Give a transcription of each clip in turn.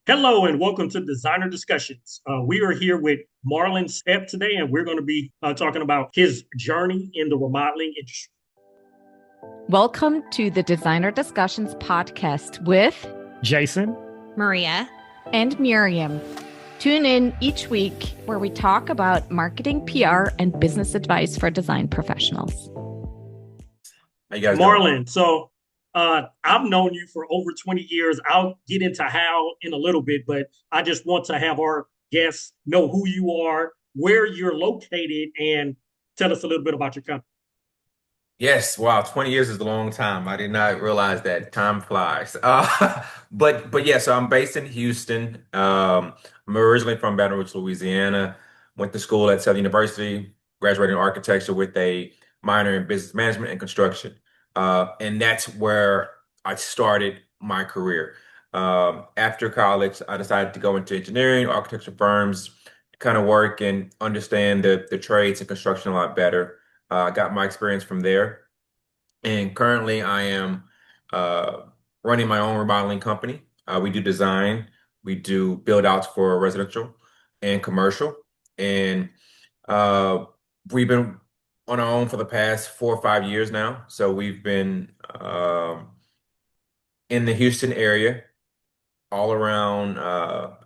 Hello and welcome to Designer Discussions. We are here with Marlon Stepp today, and we're going to be talking about his journey in the remodeling industry. Welcome to the Designer Discussions podcast with Jason, Maria, and Miriam. Tune in each week where we talk about marketing, PR, and business advice for design professionals. How you guys Marlon, doing? I've known you for over 20 years. I'll get into how in a little bit, but I just want to have our guests know who you are, where you're located, and tell us a little bit about your company. Yes, wow, 20 years is a long time. I did not realize that time flies. But yeah, so I'm based in Houston. I'm originally from Baton Rouge, Louisiana. Went to school at Southern University, graduated in architecture with a minor in business management and construction. And that's where I started my career. After college, I decided to go into engineering, architecture firms, kind of work and understand the trades and construction a lot better. Got my experience from there. And currently, I am uh, running my own remodeling company. We do design, we do build outs for residential and commercial. And uh, we've been on our own for the past 4 or 5 years now. So we've been in the Houston area, all around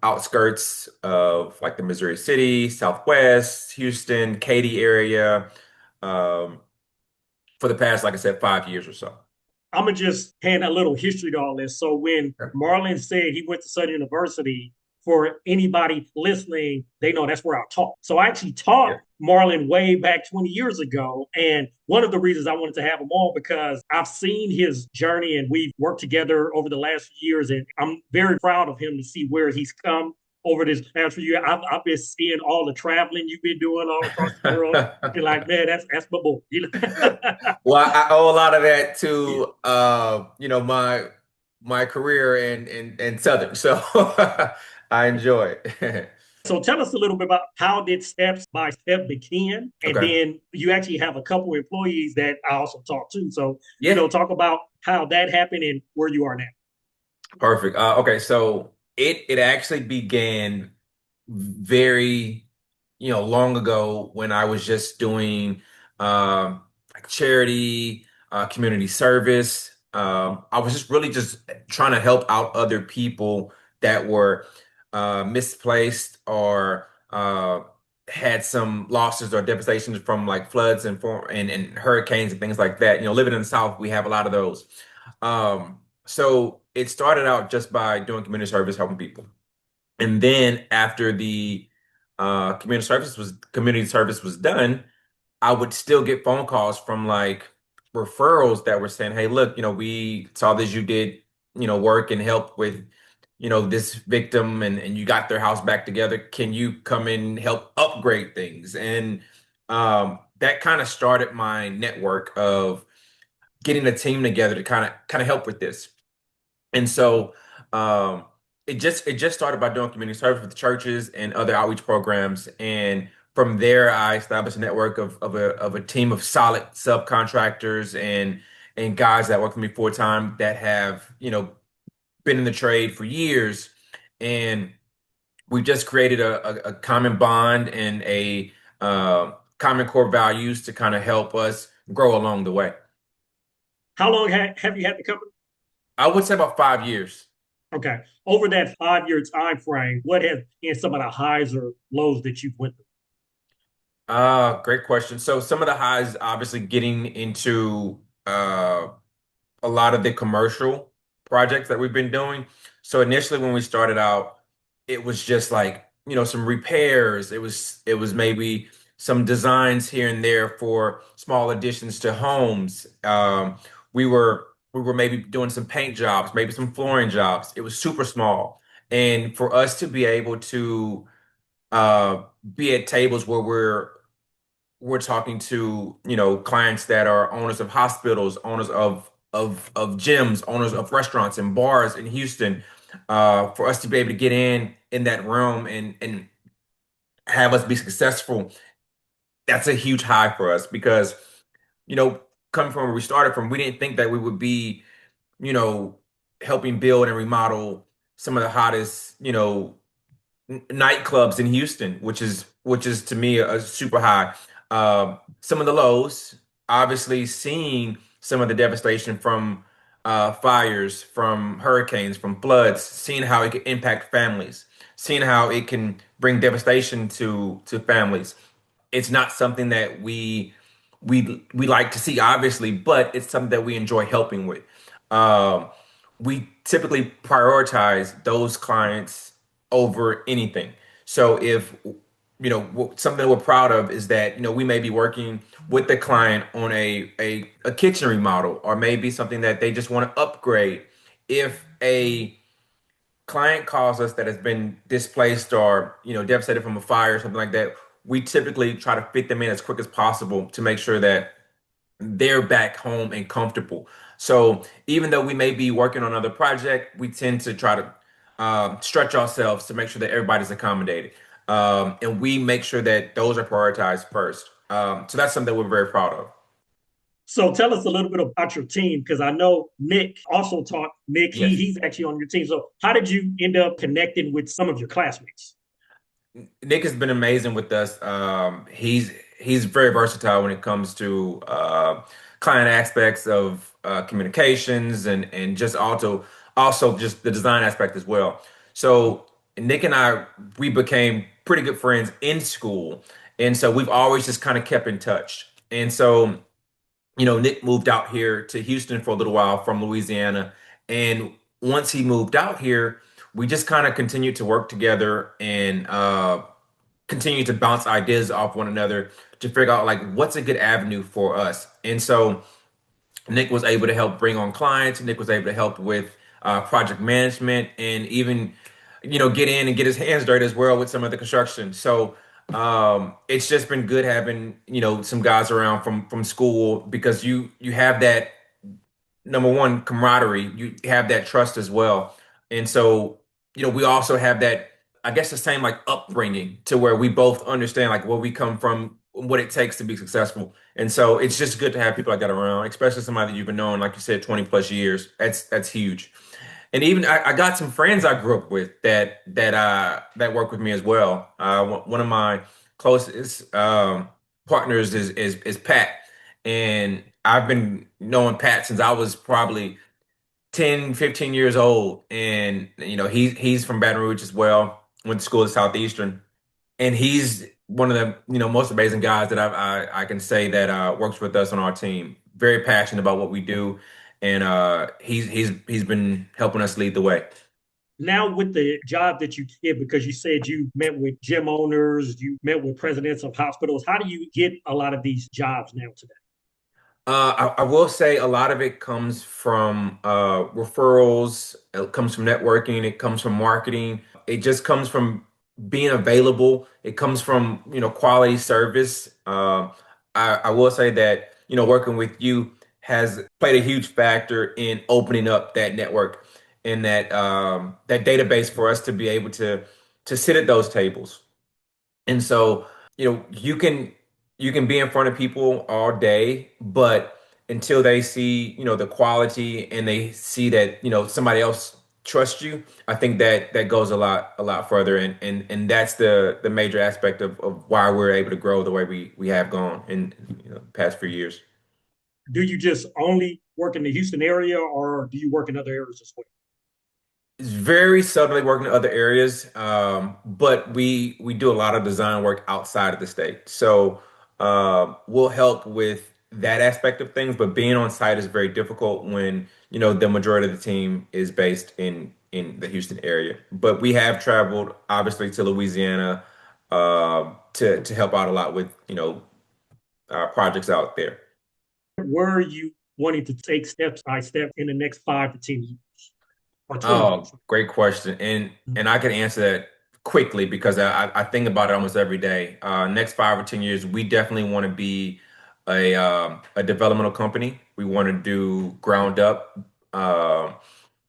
outskirts of like the Missouri City, Southwest, Houston, Katy area. Um, for the past, like I said, 5 years or so. I'm gonna just hand a little history to all this. So when Marlon said he went to Southern University, for anybody listening, they know that's where I taught. So I actually taught Marlon way back 20 years ago. And one of the reasons I wanted to have him on because I've seen his journey and we've worked together over the last few years. And I'm very proud of him to see where he's come over this past few years. I've been seeing all the traveling you've been doing all across the world. You're like, man, that's my boy. Well, I owe a lot of that to my career in Southern. So I enjoy it. So tell us a little bit about how did Steps by Step begin, and then you actually have a couple employees that I also talk to. So talk about how that happened and where you are now. Perfect. Okay, so it actually began very long ago when I was just doing like charity, community service. I was just really just trying to help out other people that were misplaced or had some losses or devastations from like floods and hurricanes and things like that. Living in the South, we have a lot of those. So it started out just by doing community service, helping people. And then after the community service was done, I would still get phone calls from like referrals that were saying, "Hey, look, we saw that you did, work and help with, this victim and you got their house back together. Can you come and help upgrade things?" And that kind of started my network of getting a team together to kind of help with this. And so it just started by doing community service with the churches and other outreach programs. And from there, I established a network of a team of solid subcontractors and guys that work for me full time that have been in the trade for years. And we just created a common bond and a common core values to kind of help us grow along the way. How long have you had the company? I would say about 5 years. Okay. Over that 5 year time frame, what have been some of the highs or lows that you've went through? Great question. So some of the highs, obviously getting into a lot of the commercial projects that we've been doing. So initially when we started out, it was just like, some repairs. It was maybe some designs here and there for small additions to homes. We were maybe doing some paint jobs, maybe some flooring jobs. It was super small. And for us to be able to uh, be at tables where we're talking to clients that are owners of hospitals, owners of gyms, owners of restaurants and bars in Houston, for us to be able to get in that room and have us be successful, that's a huge high for us because you know coming from where we started from, we didn't think that we would be you know helping build and remodel some of the hottest, nightclubs in Houston, which is to me a super high. Some of the lows, obviously, seeing some of the devastation from fires, from hurricanes, from floods, seeing how it can impact families, seeing how it can bring devastation to families. It's not something that we like to see, obviously, but it's something that we enjoy helping with. Um, we typically prioritize those clients over anything. So if something we're proud of is that we may be working with the client on a kitchen remodel, or maybe something that they just want to upgrade. If a client calls us that has been displaced or devastated from a fire or something like that, we typically try to fit them in as quick as possible to make sure that they're back home and comfortable. So even though we may be working on another project, we tend to try to stretch ourselves to make sure that everybody's accommodated. And we make sure that those are prioritized first. So that's something we're very proud of. So tell us a little bit about your team, because I know Nick also taught. Nick, Yes. he's actually on your team. So how did you end up connecting with some of your classmates? Nick has been amazing with us. He's very versatile when it comes to client aspects of communications, and just also just the design aspect as well. So Nick and I, we became pretty good friends in school, and so we've always just kind of kept in touch. And so Nick moved out here to Houston for a little while from Louisiana, and once he moved out here, we just kind of continued to work together and continue to bounce ideas off one another to figure out like what's a good avenue for us. And so Nick was able to help bring on clients. Nick was able to help with project management, and even get in and get his hands dirty as well with some of the construction. So it's just been good having some guys around from school, because you have that number one camaraderie, you have that trust as well. And so we also have that, I guess, the same like upbringing, to where we both understand like where we come from, what it takes to be successful. And so it's just good to have people like that around, especially somebody that you've been knowing, like you said, 20 plus years. That's huge. And even I got some friends I grew up with that work with me as well. One of my closest partners is Pat, and I've been knowing Pat since I was probably 10, 15 years old. And he's from Baton Rouge as well. Went to school at Southeastern, and he's one of the most amazing guys that I can say that works with us on our team. Very passionate about what we do, and he's been helping us lead the way. Now, with the job that you did, because you said you met with gym owners, you met with presidents of hospitals, how do you get a lot of these jobs now today? I will say a lot of it comes from referrals. It comes from networking. It comes from marketing. It just comes from being available. It comes from quality service. I will say that working with you has played a huge factor in opening up that network and that database for us to be able to sit at those tables. And so, you can be in front of people all day, but until they see, the quality, and they see that, somebody else trusts you, I think that goes a lot further. And that's the major aspect of why we're able to grow the way we have gone in the past few years. Do you just only work in the Houston area, or do you work in other areas as well? It's very subtly working in other areas, but we do a lot of design work outside of the state. So we'll help with that aspect of things, but being on site is very difficult when the majority of the team is based in the Houston area. But we have traveled obviously to Louisiana to help out a lot with projects out there. Where are you wanting to take steps by step in the next 5 to 10 years or 20 Oh, years? great question. And I can answer that quickly, because I think about it almost every day. Next 5 or 10 years, we definitely want to be a developmental company. We want to do ground up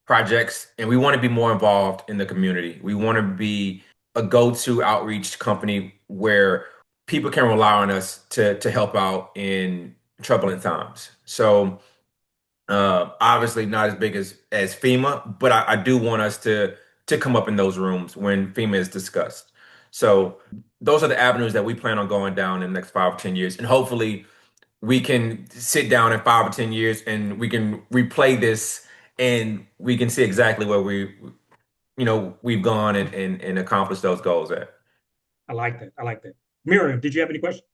projects, and we want to be more involved in the community. We want to be a go-to outreach company where people can rely on us to help out in troubling times. So obviously not as big as FEMA, but I do want us to to come up in those rooms when FEMA is discussed. So those are the avenues that we plan on going down in the next 5 or 10 years. And hopefully we can sit down in 5 or 10 years and we can replay this and we can see exactly where we've gone and accomplished those goals at. I like that. I like that. Miriam, did you have any questions?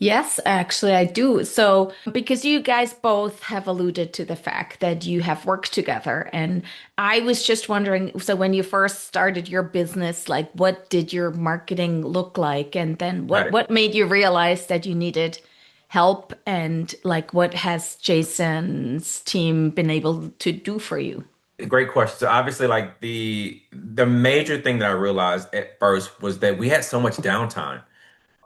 Yes, actually, I do. So, because you guys both have alluded to the fact that you have worked together, and I was just wondering, so when you first started your business, like what did your marketing look like? And then Got what it. what made you realize that you needed help? And like what has Jason's team been able to do for you? Great question. So obviously, like the major thing that I realized at first was that we had so much downtime.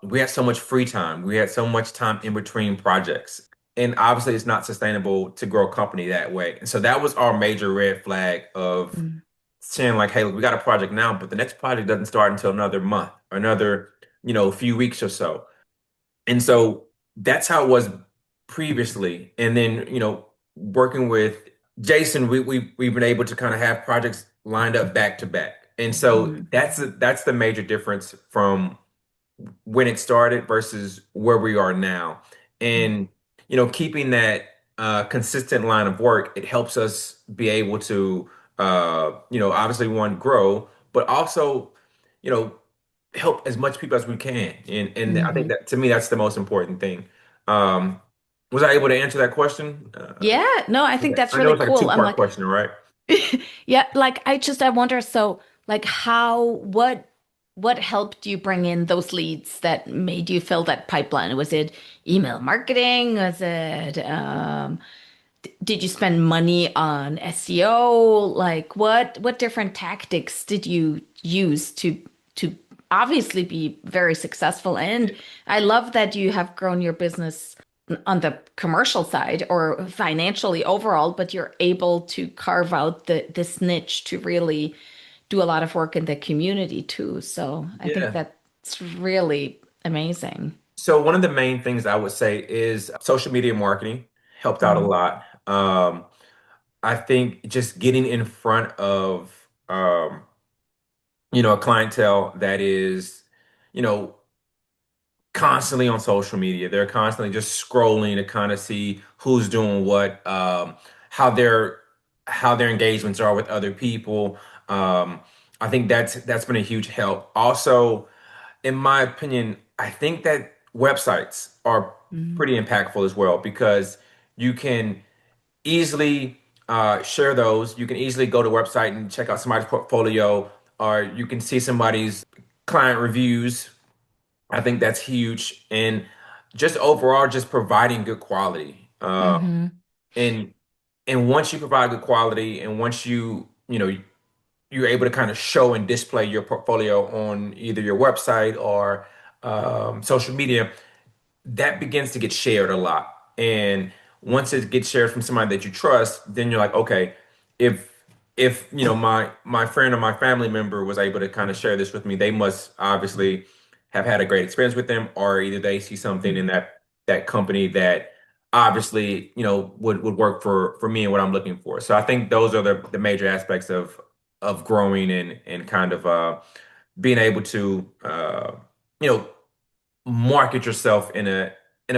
We had so much free time. We had so much time in between projects. And obviously, it's not sustainable to grow a company that way. And so that was our major red flag of Mm, saying like, hey, look, we got a project now, but the next project doesn't start until another month or another, few weeks or so. And so that's how it was previously. And then, working with Jason, we've been able to kind of have projects lined up back to back. And so mm, that's the major difference from when it started versus where we are now. mm, And, keeping that consistent line of work, it helps us be able to, obviously one, grow, but also, you know, help as much people as we can. And I think mhm. that to me, that's the most important thing. Um, was I able to answer that question? Yeah, no, I think Okay. that's I know really it's like a cool. I'm two-part like, question, right? yeah, like I wonder, so like what helped you bring in those leads that made you fill that pipeline? Was it email marketing? Was it did you spend money on SEO? Like what different tactics did you use to obviously be very successful? And I love that you have grown your business on the commercial side or financially overall, but you're able to carve out this niche to really do a lot of work in the community too. So I think Yeah. that's really amazing. So one of the main things I would say is social media marketing helped out a Mm, lot. I think just getting in front of a clientele that is, you know, constantly on social media. They're constantly just scrolling to kind of see who's doing what, how their engagements are with other people. Um, I think that's been a huge help. Also, in my opinion, I think that websites are mm, pretty impactful as well because you can easily share those. You can easily go to a website and check out somebody's portfolio, or you can see somebody's client reviews. I think that's huge, and just overall, just providing good quality. hmm And once you provide good quality, and once you're able to kind of show and display your portfolio on either your website or social media, that begins to get shared a lot. And once it gets shared from somebody that you trust, then you're like, okay, if my friend or my family member was able to kind of share this with me, they must obviously have had a great experience with them, or either they see something in that company that obviously would work for me and what I'm looking for. So I think those are the major aspects of growing and kind of being able to you know market yourself in a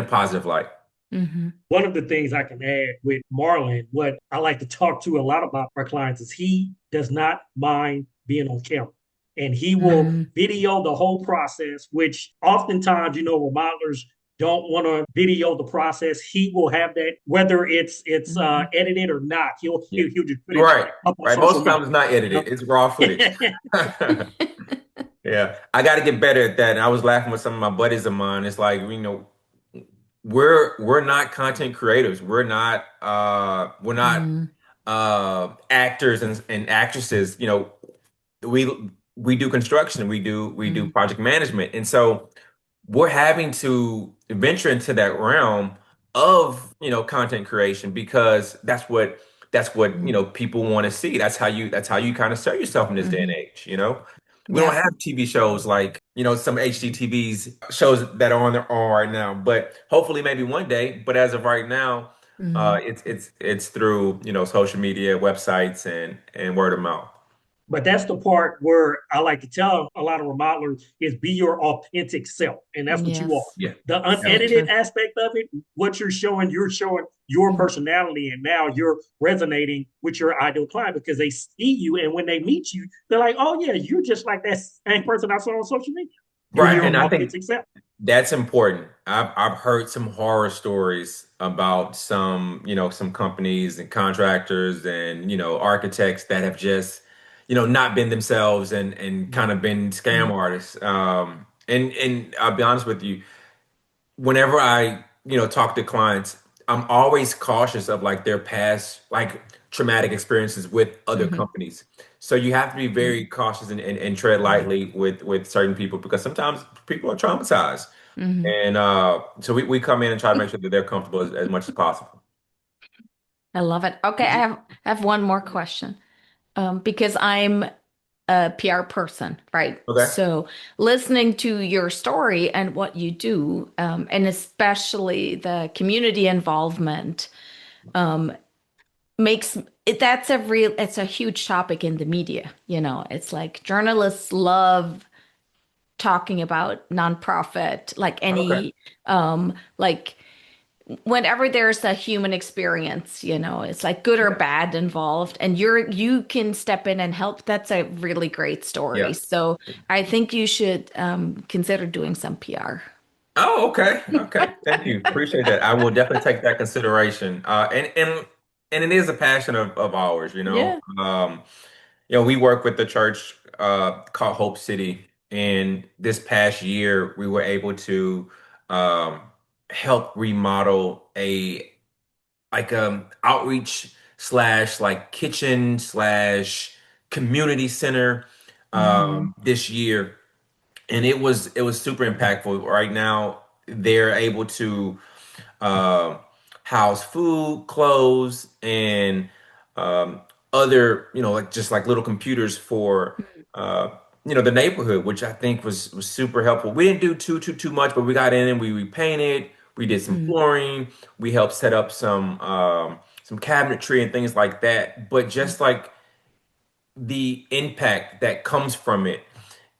positive light. hmm One of the things I can add with Marlon, what I like to talk to a lot about our clients is he does not mind being on camera. And he will hmm video the whole process, which oftentimes, remodelers don't want to video the process. He will have that, whether it's hmm edited or not. He'll Yeah. he'll, he'll just put it Right. up on Right. social Most media. times it's not You edited. It's raw footage. know? Yeah. I got to get better at that. And I was laughing with some of my buddies of mine. It's like, we're not content creators. We're not mm actors and actresses. We we do construction. We do mm project management. And so we're having to venture into that realm of content creation because that's what mm people want to see. That's how you kind of sell yourself in this day and hmm age. We don't Yeah. have TV shows like some HGTV's shows that are on right now, but hopefully maybe one day. But as of right now, hmm it's through social media, websites, and word of mouth. But that's the part where I like to tell a lot of remodelers is be your authentic self. And that's what you are. Yes, Yeah, The so unedited true. aspect of it, what you're showing your Mhm. personality, and now you're resonating with your ideal client because they see you. And when they meet you, they're like, oh, yeah, you're just like that same person I saw on social media. You're right. your And I think authentic self. that's important. I've heard some horror stories about some, some companies and contractors and, architects that have just, not been themselves and kind of been scam Mm. artists. And I'll be honest with you, whenever I, talk to clients, I'm always cautious of like their past, like traumatic experiences with other Mhm. companies. So you have to be very cautious and tread lightly with certain people because sometimes people are traumatized. Mhm. And so we come in and try to make sure that they're comfortable as much as possible. I love it. Okay, I have one more question. Because I'm a PR person, right? Okay. So listening to your story and what you do, and especially the community involvement, um, makes it that's a real it's a huge topic in the media. It's like journalists love talking about nonprofit, like Okay. any like whenever there's a human experience, it's like good or Yeah. bad involved, and you can step in and help. That's a really great story. Yeah. So I think you should consider doing some PR. Oh, okay. Okay. Thank you. Appreciate that. I will definitely take that consideration. And it is a passion of ours, you know. Yeah. We work with the church called Hope City, and this past year we were able to um help remodel a like outreach slash like kitchen slash community center Hmm. this year, and it was super impactful. Right now they're able to uh, house food, clothes, and um, other, like just like little computers for uh, the neighborhood, which I think was super helpful. We didn't do too much, but we got in and we repainted, we did some Hmm. flooring, we helped set up some cabinetry and things like that. But just like the impact that comes from it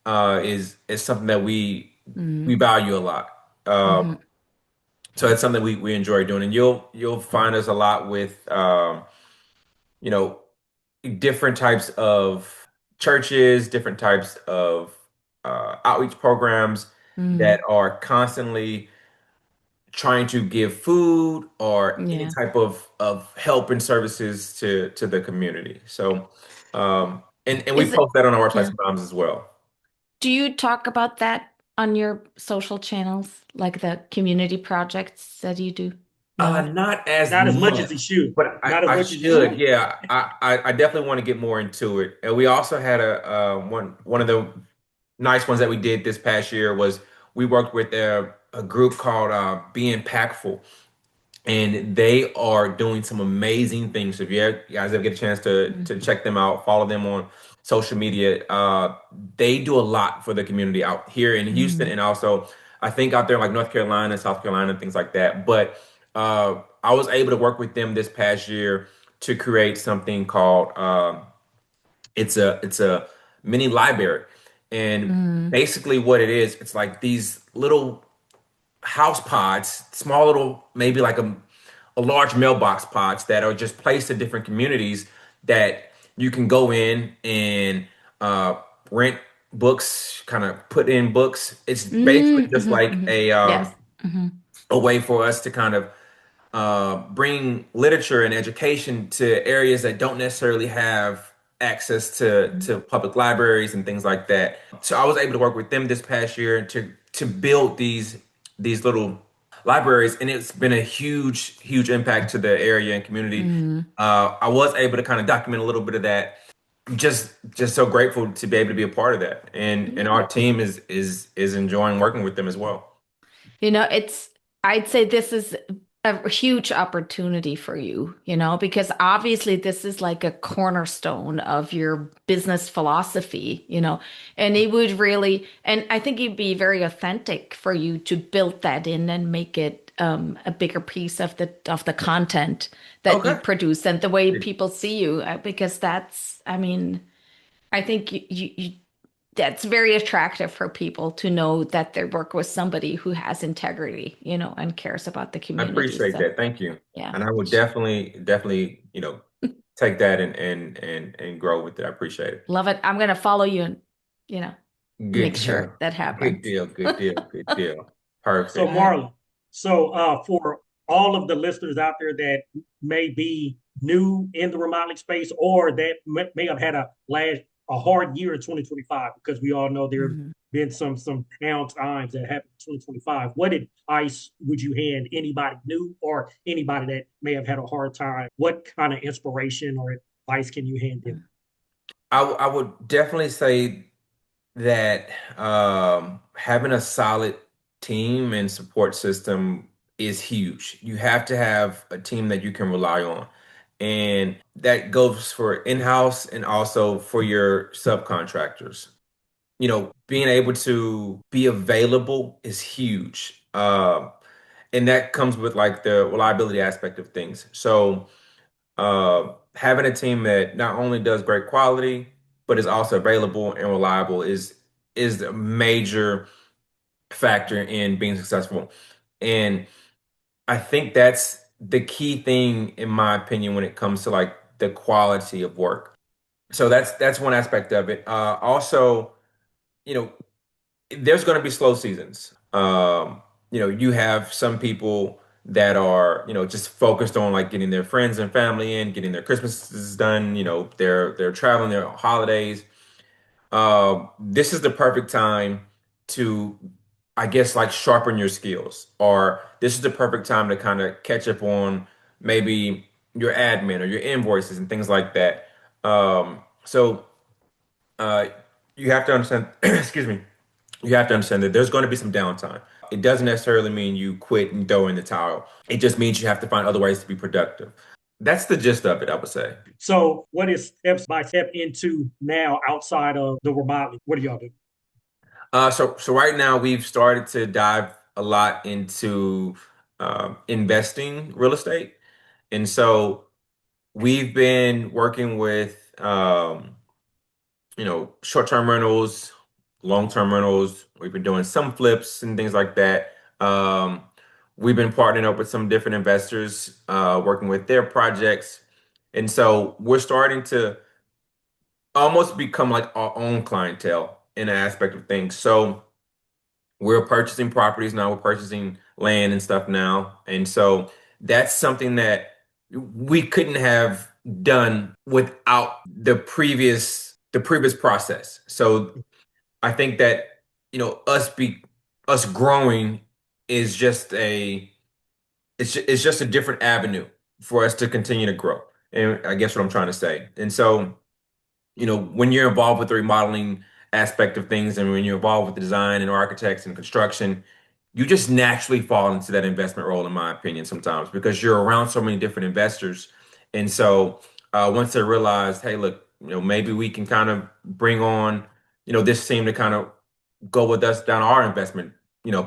is something that we Hmm. value a lot. Hmm. So it's something we enjoy doing, and you'll find us a lot with you know different types of churches, different types of outreach programs Hmm. that are constantly trying to give food or any Yeah. type of help and services to the community. So and we Is it? post that on our website Yeah. sometimes as well. Do you talk about that on your social channels, like the community projects that you do? No. Not as Not as much as much, he should. but I, Not as I much as he should. should. Yeah, I definitely want to get more into it. And we also had a one of the nice ones that we did this past year was we worked with a group called Be Impactful, and they are doing some amazing things. So if you guys ever get a chance to Mhm. check them out, follow them on social media. They do a lot for the community out here in Houston, Mhm. and also I think out there like North Carolina, South Carolina, and things like that. But I was able to work with them this past year to create something called it's a mini library, and Mhm. basically what it is, it's like these little house pods, small little, maybe like a large mailbox pods that are just placed in different communities that you can go in and uh, rent books, kind of put in books. It's basically Mhm. just Mhm. like Mhm. Yes. Mhm. a way for us to kind of bring literature and education to areas that don't necessarily have access to public libraries and things like that. So I was able to work with them this past year to build these little libraries, and it's been a huge impact to the area and community. Mhm. I was able to kind of document a little bit of that. Just so grateful to be able to be a part of that, and Yeah. our team is enjoying working with them as well. I'd say this is a huge opportunity for you, because obviously this is like a cornerstone of your business philosophy, and and I think it'd be very authentic for you to build that in and make it a bigger piece of the content that you Okay. produce and the way people see you, because I mean, I think that's very attractive for people to know that they work with somebody who has integrity, and cares about the I community. appreciate So that. Thank you. yeah, And I would definitely, take that and grow with it. I appreciate it. love it. I'm gonna follow you and, you know, Good make deal. sure that Good happens. deal. Good deal. Good deal. So Perfect. Uh, Marlon, for all of the listeners out there that may be new in the remodeling space or that may have had a hard year in 2025, because we all know there have mhm. been some down times that happened in 2025. What advice would you hand anybody new or anybody that may have had a hard time? What kind of inspiration or advice can you hand them? I would definitely say that having a solid team and support system is huge. You have to have a team that you can rely on. And that goes for in-house and also for your subcontractors. Being able to be available is huge. And that comes with like the reliability aspect of things. So having a team that not only does great quality, but is also available and reliable is a major factor in being successful. And I think that's the key thing, in my opinion, when it comes to like the quality of work. So that's one aspect of it. Also, you know, there's going to be slow seasons. You have some people that are, just focused on like getting their friends and family in, getting their Christmases done. They're traveling, their holidays. This is the perfect time to, I guess, like sharpen your skills, or this is the perfect time to kind of catch up on maybe your admin or your invoices and things like that. So uh, you have to understand, excuse me, you have to understand that there's going to be some downtime. It doesn't necessarily mean you quit and throw in the towel. It just means you have to find other ways to be productive. That's the gist of it, I would say. So what is steps by step into now outside of the remodeling? What do y'all do? So right now we've started to dive a lot into investing real estate, and so we've been working with short-term rentals, long-term rentals. We've been doing some flips and things like that. Um, we've been partnering up with some different investors, working with their projects. And so we're starting to almost become like our own clientele in an aspect of things. So we're purchasing properties now, we're purchasing land and stuff now. And so that's something that we couldn't have done without the previous process. So I think that us growing is just it's just a different avenue for us to continue to grow. And I guess what I'm trying to say. And so when you're involved with the remodeling aspect of things and when you're involved with the design and architects and construction, you just naturally fall into that investment role, in my opinion, sometimes because you're around so many different investors. And so once they realize, hey, look, maybe we can kind of bring on, this team to kind of go with us down our investment,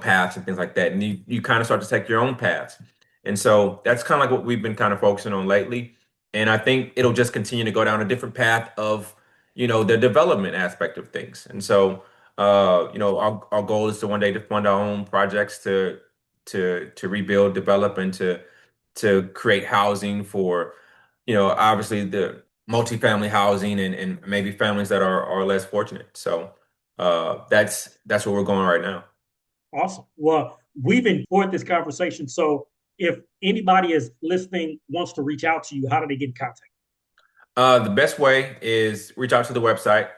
paths and things like that. And you kind of start to take your own paths. And so that's kind of like what we've been kind of focusing on lately. And I think it'll just continue to go down a different path of the development aspect of things. And so, our goal is to one day to fund our own projects to rebuild, develop, and to create housing for, obviously the multifamily housing and maybe families that are less fortunate. So, that's where we're going right now. Awesome. Well, we've enjoyed this conversation. So if anybody is listening, wants to reach out to you, how do they get in contact? The best way is reach out to the website.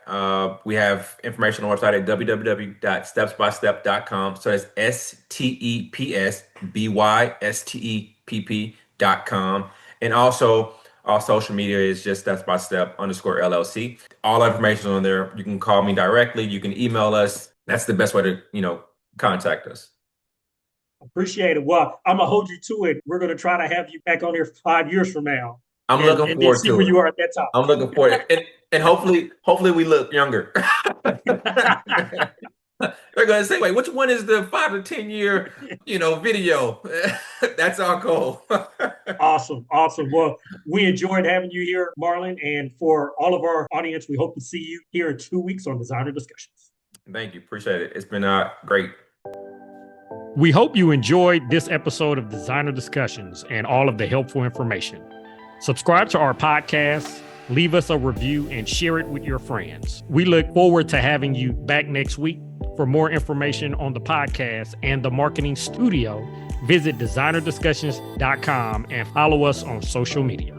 We have information on the website at www.stepsbystepp.com. So that's STEPSBYSTEPP.com. And also our social media is just steps by step underscore LLC. All our information is on there. You can call me directly. You can email us. That's the best way to, contact us. Appreciate it. Well, I'm gonna hold you to it. We're gonna try to have you back on here 5 years from now, I'm and looking then forward see to where it. you are at that I'm looking forward to it. And hopefully we look younger. time. They're gonna say, wait, which one is the 5 to 10 year, video. That's our goal. Awesome. Awesome. Well, we enjoyed having you here, Marlon. And for all of our audience, we hope to see you here in 2 weeks on Designer Discussions. Thank you. Appreciate it. It's been great. We hope you enjoyed this episode of Designer Discussions and all of the helpful information. Subscribe to our podcast, leave us a review, and share it with your friends. We look forward to having you back next week. For more information on the podcast and the marketing studio, visit designerdiscussions.com and follow us on social media.